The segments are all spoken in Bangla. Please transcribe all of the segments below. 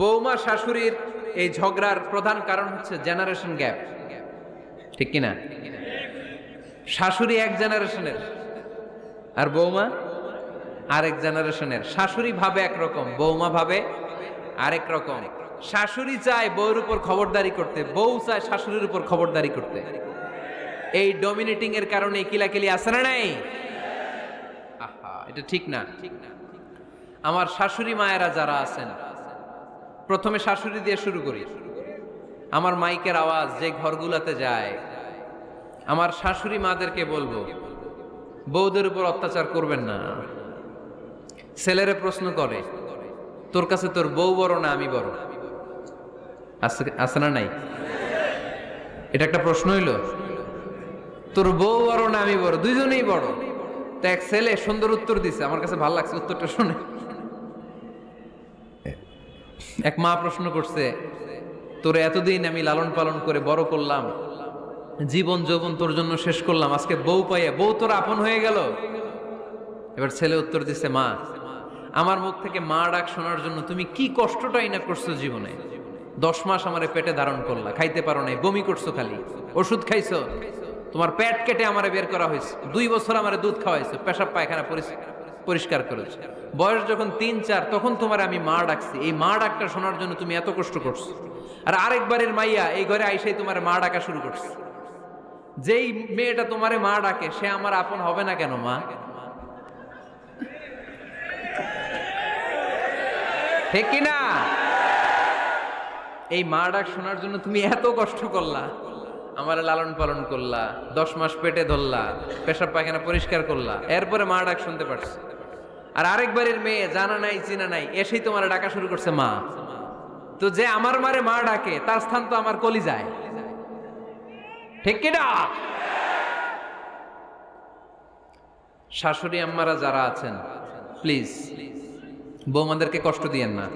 বৌমা শাশুড়ির এই ঝগড়ার প্রধান কারণ হচ্ছে জেনারেশন গ্যাপ, ঠিক কিনা? শাশুড়ি এক জেনারেশনের আর বৌমা আরেক জেনারেশনের। শাশুড়ি ভাবে একরকম, বৌমা ভাবে আরেক রকম। শাশুড়ি চায় বউর উপর খবরদারি করতে, বউ চায় শাশুড়ির উপর খবরদারি করতে। এই ডমিনেটিং এর কারণে কিলাকিলি আছে না নাই? আহা, এটা ঠিক না। আমার শাশুড়ি মায়েরা যারা আছেন, প্রথমে শাশুড়ি দিয়ে শুরু করি। আমার মাইকের আওয়াজ যে ঘরগুলাতে যায়, আমার শাশুড়ি মাদেরকে বলবো, বউদের উপর অত্যাচার করবেন না। ছেলেরে প্রশ্ন করে, তোর কাছে তোর বউ বড় না আমি বড়? আছে না নাই? এটা একটা প্রশ্ন হইল। তোর বউ বড় না আমি বড়? দুইজনেই বড়। তো এক ছেলে সুন্দর উত্তর দিছে, আমার কাছে ভালো লাগছে উত্তরটা শুনে। এক মা প্রশ্ন করছে, তোর এতদিন আমি লালন পালন করে বড় করলাম, জীবন যৌবন তোর জন্য শেষ করলাম, আজকে বউ পাইয়া বউ তোর আপন হয়ে গেল? এবার ছেলে উত্তর দিছে, মা, আমার মুখ থেকে মা ডাক শোনার জন্য তুমি কি কষ্টটাই না করছো জীবনে। 10 মাস আমারে পেটে ধারণ করলা, খাইতে পারো নাই, বমি করছো, খালি ওষুধ খাইছো, তোমার পেট কেটে আমারে বের করা হয়েছে, 2 বছর আমারে দুধ খাওয়াইছো, পেশাব পায়খানা পরিষ্কার করেছো। বয়স যখন 3-4 তখন তোমার আমি মা ডাকছি, এই মা ডাকটা শোনার জন্য তুমি এত কষ্ট করছো। আর আরেকবারের মাইয়া এই ঘরে আইসাই তোমার মা ডাকা শুরু করছে। যেই মেয়েটা তোমারে মা ডাকে সে আমার আপন হবে না কেন মা? ঠিক কিনা? এই মা ডাক শোনার জন্য তুমি এত কষ্ট করলা, আমার লালন পালন করলা, 10 মাস পেটে ধরলা, পেশাব পায়খানা পরিষ্কার করলা, এরপরে মা ডাক শুনতে পারছে। আর আরেকবারের মেয়ে জানা নাই চিনা নাই এসেই তোমার ডাকা শুরু করছে মা। তো যে আমার মারে মা ডাকে তার স্থান তো আমার কলিজায়, ঠিক কিনা? শাশুড়ি আম্মারা যারা আছেন, প্লিজ বৌমাদেরকে কষ্ট দিয়েন না।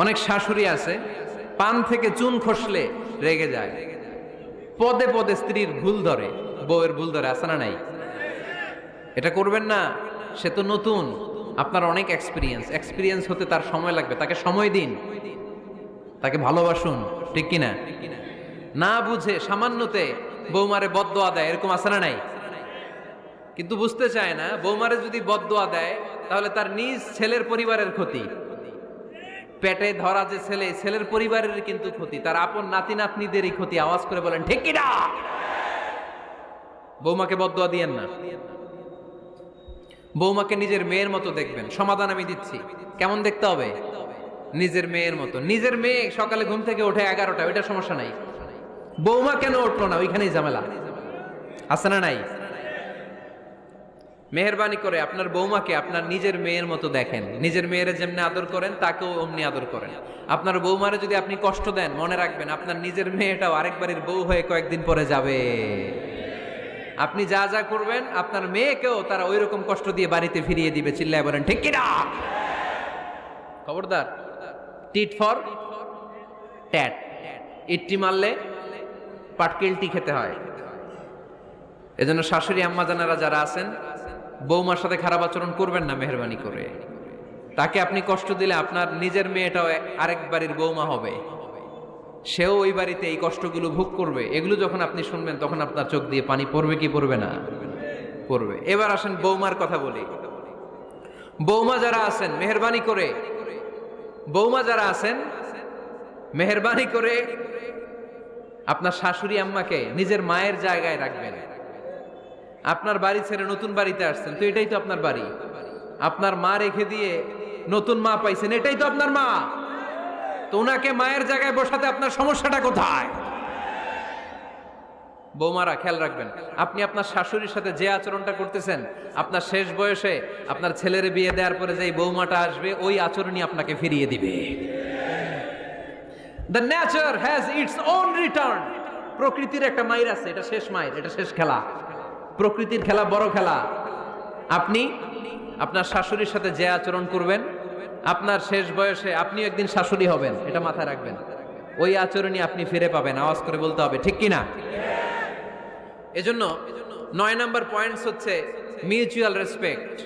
অনেক শাশুড়ি আছে পান থেকে চুন খসলে রেগে যায়, পদে পদে স্ত্রীর ভুল ধরে, বউয়ের ভুল ধরে, আছে না নাই? এটা করবেন না। সে তো নতুন, আপনার অনেক এক্সপিরিয়েন্স হতে তার সময় লাগবে, তাকে সময় দিন, তাকে ভালোবাসুন, ঠিক কিনা? না বুঝে সামান্যতে বৌমারে বদদোয়া দেয়, এরকম আছে না নাই? কিন্তু বুঝতে চায় না, বৌমারে যদি বদদোয়া দেয় তাহলে তার নিজ ছেলের পরিবারের ক্ষতি। পেটে ধরা যে ছেলে, ছেলের পরিবারের কিন্তু ক্ষতি, তার আপন নাতি নাতনিদেরই ক্ষতি। আওয়াজ করে বলেন ঠিক কিনা? বৌমাকে বদদোয়া দিয়েন না। বৌমাকে নিজের মেয়ের মতো দেখবেন। সমাধান আমি দিচ্ছি, কেমন দেখতে হবে? নিজের মেয়ের মতো। নিজের মেয়ে সকালে ঘুম থেকে ওঠে 11টা, ওইটা সমস্যা নাই। বৌমা কেন উঠলো না, ওইখানেই ঝামেলা, আছে না নাই? মেহেরবানি করে আপনার বৌমাকে আপনার নিজের মেয়ের মতো দেখেন। নিজের মেয়ের যেমনি আদর করেন তাকেও অমনি আদর করেন। আপনার বৌমারে যদি আপনি কষ্ট দেন, মনে রাখবেন আপনার নিজের মেয়েটাও আরেকবারের বউ হয়ে কয়েকদিন পরে যাবে। আপনি যা যা করবেন আপনার মেয়েকেও তারা ওই রকম কষ্ট দিয়ে বাড়িতে ফিরিয়ে দিবে। চিল্লায় বলেন ঠিক কিনা? খবরদার, টিট ফর ট্যাট। ইট্টি মারলে পাটকেলটি খেতে হয়। এজন্য শাশুড়ি আম্মা জানারা যারা আছেন, বৌমার সাথে খারাপ আচরণ করবেন না মেহেরবানি করে। তাকে আপনি কষ্ট দিলে আপনার নিজের মেয়েটাও আরেক বাড়ির বৌমা হবে, সেও ওই বাড়িতে এই কষ্টগুলো ভোগ করবে। এগুলো যখন আপনি শুনবেন তখন আপনার চোখ দিয়ে পানি পড়বে কি পড়বে না? পড়বে। এবার আসেন বৌমার কথা বলি। বৌমা যারা আছেন মেহেরবানি করে, বৌমা যারা আছেন মেহেরবানি করে আপনার শাশুড়ি আম্মাকে নিজের মায়ের জায়গায় রাখবেন। আপনার বাড়ি ছেড়ে নতুন বাড়িতে আসছেন, তো এটাই তো আপনার বাড়ি। আপনার মা রেখে দিয়ে নতুন মা পাইছেন, এটাই তো আপনার মা। তো ওনাকে মায়ের জায়গায় বসাতে আপনার সমস্যাটা কোথায়? বৌমারা খেয়াল রাখবেন, আপনি আপনার শাশুড়ির সাথে যে আচরণটা করতেছেন, আপনার শেষ বয়সে আপনার ছেলের বিয়ে দেওয়ার পরে যে বৌমাটা আসবে ওই আচরণই আপনাকে ফিরিয়ে দিবে। The nature has its own return. প্রকৃতির একটা মাইর আছে, এটা শেষ মাইর, এটা শেষ খেলা। প্রকৃতির খেলা বড় খেলা। আপনি আপনার শাশুড়ির সাথে যে আচরণ করবেন, আপনার শেষ বয়সে আপনি একদিন শাশুড়ি হবেন, এটা মাথায় রাখবেন। ওই আচরণই আপনি ফিরে পাবেন। আওয়াজ করে বলতে হবে ঠিক কিনা? এজন্য 9 নাম্বার পয়েন্টস হচ্ছে মিউচুয়াল রেসপেক্ট।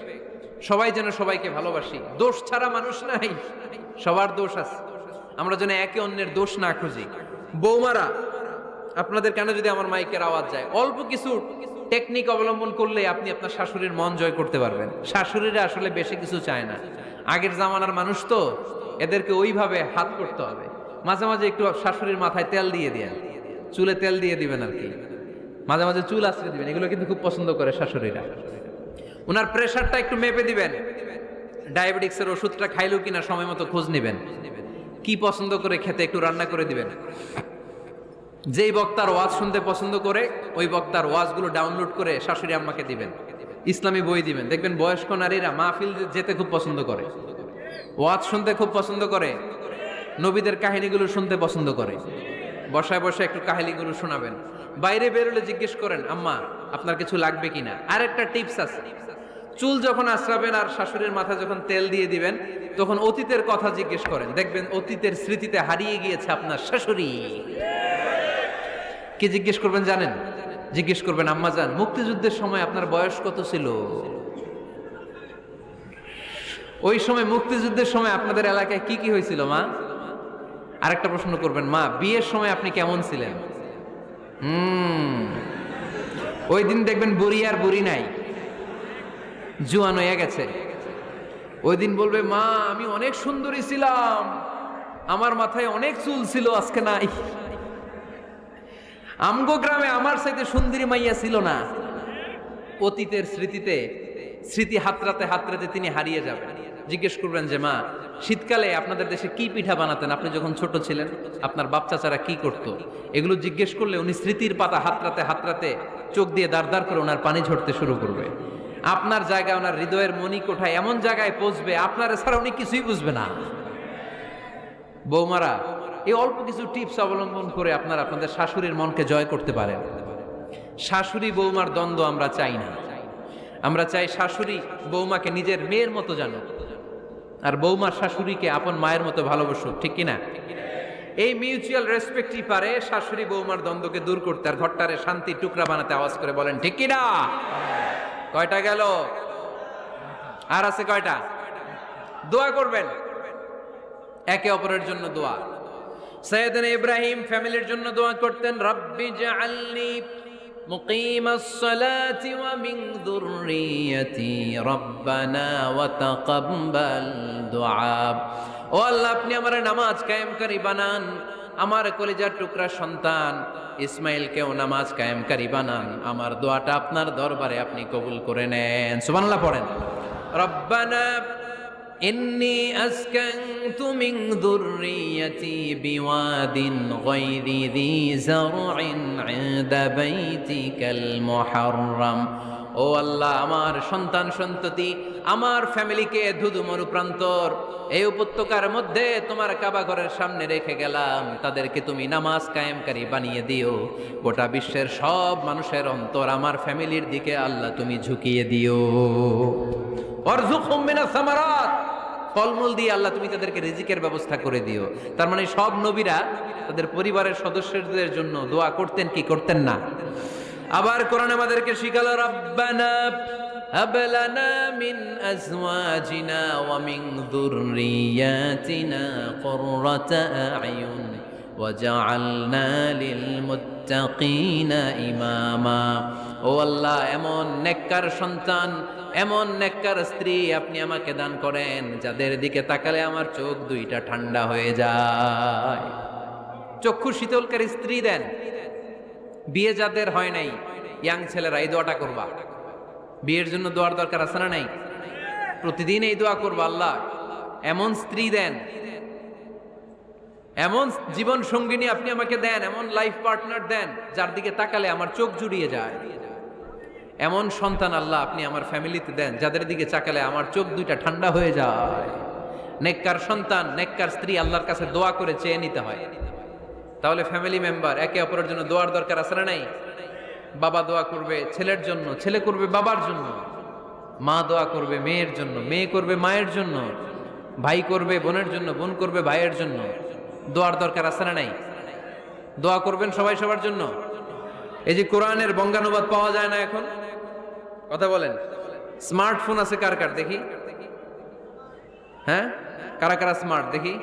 সবাই যেন সবাইকে ভালোবাসি, দোষ ছাড়া মানুষ নাই, সবার দোষ আছে, আমরা যেন একে অন্যের দোষ না খুঁজি। বৌমারা, আপনাদের কানে যদি আমার মাইকের আওয়াজ যায়, অল্প কিছু টেকনিক অবলম্বন করলে আপনি আপনার শাশুড়ির মন জয় করতে পারবেন। শাশুড়িরা আসলে বেশি কিছু চায় না, আগের জামানার মানুষ তো, এদেরকে ওইভাবে হাত করতে হবে। মাঝে মাঝে একটু শাশুড়ির মাথায় তেল দিয়ে দেন, চুলে তেল দিয়ে দিবেন আর কি, মাঝে মাঝে চুল আশ্রয় দিবেন, এগুলো কিন্তু খুব পছন্দ করে শাশুড়িরা। ওনার প্রেশারটা একটু মেপে দিবেন, ডায়াবেটিক্সের ওষুধটা খাইলো কিনা সময় মতো খোঁজ নিবেন, কি পছন্দ করে খেতে একটু রান্না করে দিবেন। যেই বক্তার ওয়াজ শুনতে পছন্দ করে ওই বক্তার ওয়াজগুলো ডাউনলোড করে শাশুড়ি আম্মাকে দিবেন, ইসলামী বই দিবেন। দেখবেন বয়স্ক নারীরা মাহফিল যেতে খুব পছন্দ করে, ওয়াজ শুনতে খুব পছন্দ করে, নবীদের কাহিনীগুলো শুনতে পছন্দ করে। বসায় বসে একটু কাহিনীগুলো শোনাবেন। বাইরে বেরোলে জিজ্ঞেস করেন, আম্মা আপনার কিছু লাগবে কিনা। আর একটা টিপস আছে, চুল যখন আশ্রাবেন আর শাশুড়ির মাথায় যখন তেল দিয়ে দিবেন, তখন অতীতের কথা জিজ্ঞেস করেন, দেখবেন অতীতের স্মৃতিতে হারিয়ে গিয়েছে আপনার শাশুড়ি। কি জিজ্ঞেস করবেন জানেন? জিজ্ঞেস করবেন, আম্মা জান, মুক্তিযুদ্ধের সময় আপনার বয়স কত ছিল? ওই সময় মুক্তিযুদ্ধের সময় আপনাদের এলাকায় কি কি হয়েছিল মা? আরেকটা প্রশ্ন করবেন, মা বিয়ের সময় আপনি কেমন ছিলেন? ওই দিন দেখবেন বুড়ি আর বুড়ি নাই, জুয়ান হয়ে গেছে। ওই দিন বলবে, মা আমি অনেক সুন্দরী ছিলাম, আমার মাথায় অনেক চুল ছিল, আজকে নাই। আমগো গ্রামে আমার সাথে সুন্দরী মাইয়া ছিল না। অতীতের স্মৃতিতে, স্মৃতি হাতরাতে হাতরাতে তিনি হারিয়ে যাবেন। জিজ্ঞেস করবেন যে, মা শীতকালে আপনাদের দেশে কি পিঠা বানাতেন আপনি যখন ছোট ছিলেন, আপনার বাপ চাচারা কি করতো? এগুলো জিজ্ঞেস করলে উনি স্মৃতির পাতা হাতরাতে হাতরাতে চোখ দিয়ে দাঁড় দাঁড় করে ওনার পানি ঝরতে শুরু করবে। আপনার জায়গায়, ওনার হৃদয়ের মনি কোঠায় এমন জায়গায় পৌঁছবে, আপনার ছাড়া উনি কিছুই বুঝবে না। বৌমারা, এই অল্প কিছু টিপস অবলম্বন করে আপনারা আপনাদের শাশুড়ির মনকে জয় করতে পারেন। শাশুড়ি বৌমার দ্বন্দ্ব আমরা চাই না, আমরা চাই শাশুড়ি বৌমাকে নিজের মেয়ের মতো জানুক, আর বৌমার শাশুড়িকে আপন মায়ের মতো ভালোবাসুক, ঠিক কিনা? এই মিউচুয়াল রেসপেক্টই পারে শাশুড়ি বৌমার দ্বন্দ্বকে দূর করতে, আর ঘরটারে শান্তি টুকরা বানাতে। আওয়াজ করে বলেন ঠিক কিনা? কয়টা গেল? আর আছে কয়টা? দোয়া করবেন একে অপরের জন্য। দোয়া, সাইয়েদনা ইব্রাহিম ফ্যামিলির জন্য দোয়া করতেন, রব্বি জাআলনি মুকিমাস সালাতি ওয়া মিন যুররিয়াতি রব্বানা ওয়া তাকাব্বাল দুআ। ও আল্লাহ, আপনি আমার নামাজ কায়েমকারী বানান, আমার কলিজার টুকরা সন্তান ইসমাইলকেও নামাজ কায়েমকারী বানান, আমার দোয়াটা আপনার দরবারে আপনি কবুল করে নেন। সুবহানাল্লাহ পড়েন। রব্বানা إني أسكنت من ذريتي بواد غير ذي زرع عند بيتك المحرم। ও আল্লাহ, আমার সন্তান সন্ততি, আমার ফ্যামিলিকে ধুধু মরুপ্রান্তর এই উপত্যকার মধ্যে তোমার কাবা ঘরের সামনে রেখে গেলাম, তাদেরকে তুমি নামাজ কায়েমকারী বানিয়ে দিও। গোটা বিশ্বের সব মানুষের অন্তর আমার ফ্যামিলির দিকে আল্লাহ তুমি ঝুঁকিয়ে দিও। ওয়ারযুকহুম মিনাস সামারাত, ফলমূল দিয়ে আল্লাহ তুমি তাদেরকে রিজিকের ব্যবস্থা করে দিও। তার মানে সব নবীরা তাদের পরিবারের সদস্যদের জন্য দোয়া করতেন কি করতেন না? আবার কোরআন আমাদেরকে শিখালো, রব্বানা হাব লানা মিন আজওয়াজিনা ওয়া মিন যুররিয়াতিনা কুররাতা আ'য়ুন ওয়াজআলনা লিল মুত্তাকিনা ইমামা। ও আল্লাহ, এমন নেককার সন্তান, এমন নেককার স্ত্রী আপনি আমাকে দান করেন, যাদের দিকে তাকালে আমার চোখ দুইটা ঠান্ডা হয়ে যায়। চক্ষু শীতলকারী স্ত্রী দেন। বিয়ে যাদের হয় নাই, ইয়াং ছেলেরা এই দোয়াটা করবা। বিয়ের জন্য দোয়ার দরকার আছে না নাই? প্রতিদিন এই দোয়া করবা, আল্লাহ এমন স্ত্রী দেন, এমন জীবন সঙ্গিনী আপনি আমাকে দেন, এমন লাইফ পার্টনার দেন যার দিকে তাকালে আমার চোখ জুড়িয়ে যায়। এমন সন্তান আল্লাহ আপনি আমার ফ্যামিলিতে দেন, যাদের দিকে তাকালে আমার চোখ দুইটা ঠান্ডা হয়ে যায়। নেককার সন্তান, নেককার স্ত্রী আল্লাহর কাছে দোয়া করে চেয়ে নিতে হয়। তাহলে ফ্যামিলি মেম্বার একে অপরের জন্য দোয়ার দরকার আছে না নাই? বাবা দোয়া করবে ছেলের জন্য, ছেলে করবে বাবার জন্য, মা দোয়া করবে মেয়ের জন্য, মেয়ে করবে মায়ের জন্য, ভাই করবে বোনের জন্য, বোন করবে ভাইয়ের জন্য। দোয়ার দরকার আছে না নাই? দোয়া করবেন সবাই সবার জন্য। এই যে কোরআনের বঙ্গানুবাদ পাওয়া যায় না এখন, কথা বলেন, স্মার্টফোন আছে কার কার দেখি? হ্যাঁ, কারা কারা স্মার্ট দেখি?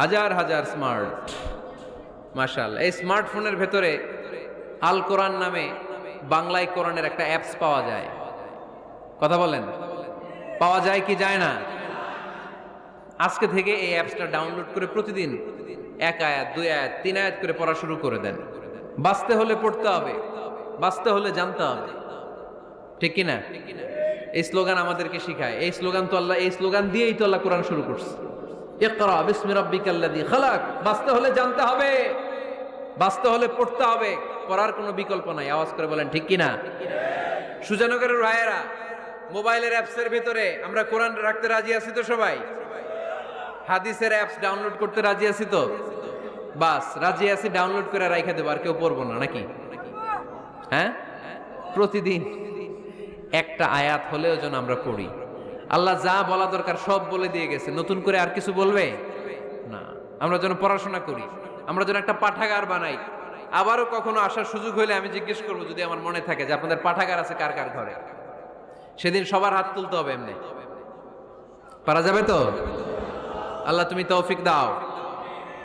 হাজার হাজার স্মার্ট, মাশাআল্লাহ। এই স্মার্টফোনের ভেতরে আল কোরআন নামে বাংলায় কোরআনের একটা অ্যাপস পাওয়া যায়। কথা বলেন, পাওয়া যায় কি যায় না? আজকে থেকে এই অ্যাপসটা ডাউনলোড করে প্রতিদিন 1 আয়াত 2 আয়াত 3 আয়াত করে পড়া শুরু করে দেন। বাঁচতে হলে পড়তে হবে, বাঁচতে হলে জানতে হবে, ঠিক কি না? এই স্লোগান আমাদেরকে শিখায়। এই স্লোগান তো আল্লাহ, এই স্লোগান দিয়েই তো আল্লাহ কোরআন শুরু করছে। ইকরা বিসমি রাব্বিকাল্লাযী খালাক। বাঁচতে হলে জানতে হবে, বাঁচতে হলে পড়তে হবে, পড়ার কোনো বিকল্প নাই। আওয়াজ করে বলেন ঠিক কি না? সুজানগরের ভাইয়েরা, মোবাইলের অ্যাপসের ভিতরে আমরা কোরআন রাখতে রাজি আছি তো সবাই? হাদিসের অ্যাপস ডাউনলোড করতে রাজি আছি তো? বাস রাজি আছি, ডাউনলোড করে রাইখা দেবো, আর কেউ পড়বো না নাকি? হ্যাঁ, প্রতিদিন একটা আয়াত হলেও যেন আমরা পড়ি। আল্লাহ যা বলা দরকার সব বলে দিয়ে গেছে, নতুন করে আর কিছু বলবে না। আমরা যেন পড়াশোনা করি, আমরা যেন একটা পাঠাগার বানাই। আবারও কখনো আসার সুযোগ হলে আমি জিজ্ঞেস করবো, যদি আমার মনে থাকে, যে আপনাদের পাঠাগার আছে কার কার ঘরে। সেদিন সবার হাত তুলতে হবে, এমনি পারা যাবে তো? আল্লাহ তুমি তৌফিক দাও।